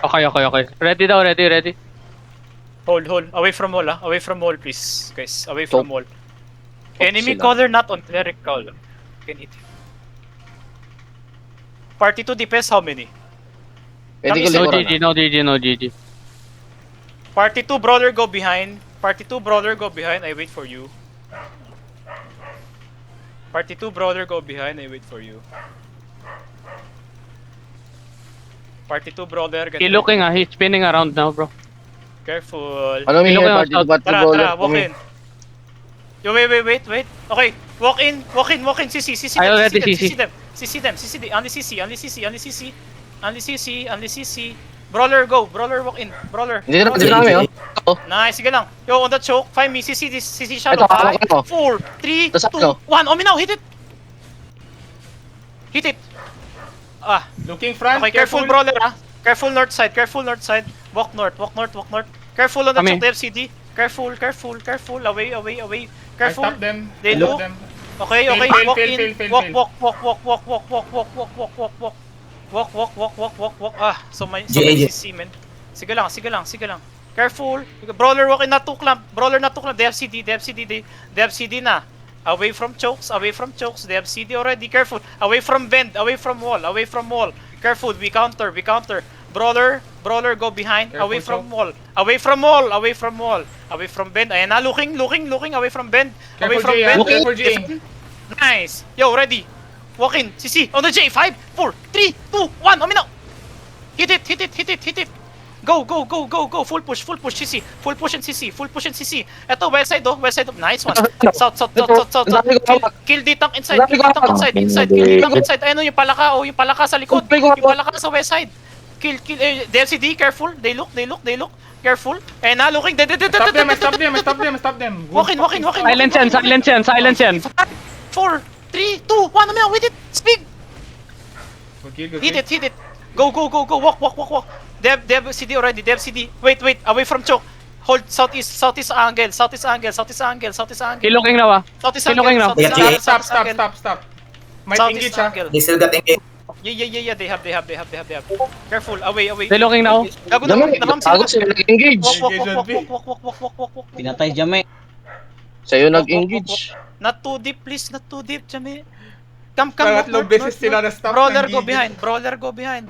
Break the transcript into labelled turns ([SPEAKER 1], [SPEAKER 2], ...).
[SPEAKER 1] Okay. Ready daw, ready.
[SPEAKER 2] Hold. Away from wall, ah. Away from wall, please. Guys, away from wall. Enemy
[SPEAKER 3] sila.
[SPEAKER 2] color not on cleric call. Can hit. Party 2 DPS, how many?
[SPEAKER 3] Pwede ko
[SPEAKER 1] No
[SPEAKER 3] likuran
[SPEAKER 1] GG, no GG.
[SPEAKER 2] Party 2 brawler go behind. Party 2 brawler go behind. I wait for you. Party 2 brawler go behind. I wait for you. Party 2 brawler.
[SPEAKER 1] He looking he's spinning around now, bro.
[SPEAKER 2] Careful.
[SPEAKER 3] Ano may
[SPEAKER 1] Ilok
[SPEAKER 3] here,
[SPEAKER 1] yung
[SPEAKER 3] party to party
[SPEAKER 2] Tara,
[SPEAKER 3] brawler.
[SPEAKER 2] walk in. Yo, wait. Okay, walk in. CC
[SPEAKER 1] I already
[SPEAKER 2] them. CC them. Only CC. Brawler, go. Brawler, walk in. Brawler.
[SPEAKER 3] Hindi na kami, oh.
[SPEAKER 2] Nice, sige lang. Yo, on the choke. Find me. CC shadow.
[SPEAKER 3] Ito, hawak ko.
[SPEAKER 2] 5, 4, 3,
[SPEAKER 3] Tapos
[SPEAKER 2] 2,
[SPEAKER 3] ano?
[SPEAKER 2] 1. Omi now, hit it. Ah,
[SPEAKER 4] Looking front.
[SPEAKER 2] okay, careful brawler, ah. Careful north side. Walk north. Careful on the
[SPEAKER 1] Kami.
[SPEAKER 2] choke FCD. Careful. Away.
[SPEAKER 4] I
[SPEAKER 2] Careful.
[SPEAKER 4] stop them.
[SPEAKER 2] They
[SPEAKER 4] I stop
[SPEAKER 2] look.
[SPEAKER 4] them.
[SPEAKER 2] Okay,
[SPEAKER 4] Fail,
[SPEAKER 2] walk
[SPEAKER 4] fail,
[SPEAKER 2] in.
[SPEAKER 4] fail.
[SPEAKER 2] Walk. Ah, so may CC, man. Sige lang. Careful. Brawler walk in, not too clamp. They have CD na. Away from chokes. They have CD already. Careful. Away from bend. Away from wall. Careful. We counter. Brawler, go behind.
[SPEAKER 4] Careful,
[SPEAKER 2] Away from
[SPEAKER 4] choke.
[SPEAKER 2] wall. Away from bend. Ayan na, looking. Away from bend. Away
[SPEAKER 4] Careful,
[SPEAKER 2] from
[SPEAKER 4] Jay,
[SPEAKER 2] bend.
[SPEAKER 4] ah. Careful, Jay.
[SPEAKER 2] Defend. Nice. Yo, ready. Walk in. CC. On the J. 5, 4, 3, 2, 1. Omi now. Hit it. Go. Full push CC. Full push and CC. Eto, west side. Nice one. South. Kill the tank inside. Ayun yung palaka sa likod. Yung palaka sa west side. Kill. DFCD, careful. They look. Careful. And now looking.
[SPEAKER 4] Stop them.
[SPEAKER 2] Walk in.
[SPEAKER 1] Silence yan.
[SPEAKER 2] 5, 4, 3, 2, 1. Omi now. With it. Speed.
[SPEAKER 4] Good
[SPEAKER 2] Hit it. Go. Walk. They have CD already. Wait. Away from choke. Hold southeast angle.
[SPEAKER 1] He looking now,
[SPEAKER 2] Southeast
[SPEAKER 1] He looking now.
[SPEAKER 2] angle.
[SPEAKER 4] Stop. Might engage,
[SPEAKER 2] Southeast
[SPEAKER 4] ha.
[SPEAKER 2] angle.
[SPEAKER 5] They still got engaged.
[SPEAKER 2] Yeah. They have. Careful. Away.
[SPEAKER 1] They looking now.
[SPEAKER 2] Gago na.
[SPEAKER 3] Agos sila nag-engage.
[SPEAKER 2] Walk.
[SPEAKER 6] Pinatay Jame.
[SPEAKER 3] Sa'yo nag-engage.
[SPEAKER 2] Not too deep, please. Jami. Come.
[SPEAKER 4] Tatlong
[SPEAKER 2] Walk,
[SPEAKER 4] beses
[SPEAKER 2] north.
[SPEAKER 4] sila na-stop.
[SPEAKER 2] Brawler
[SPEAKER 4] ng
[SPEAKER 2] go
[SPEAKER 4] gigit.
[SPEAKER 2] behind.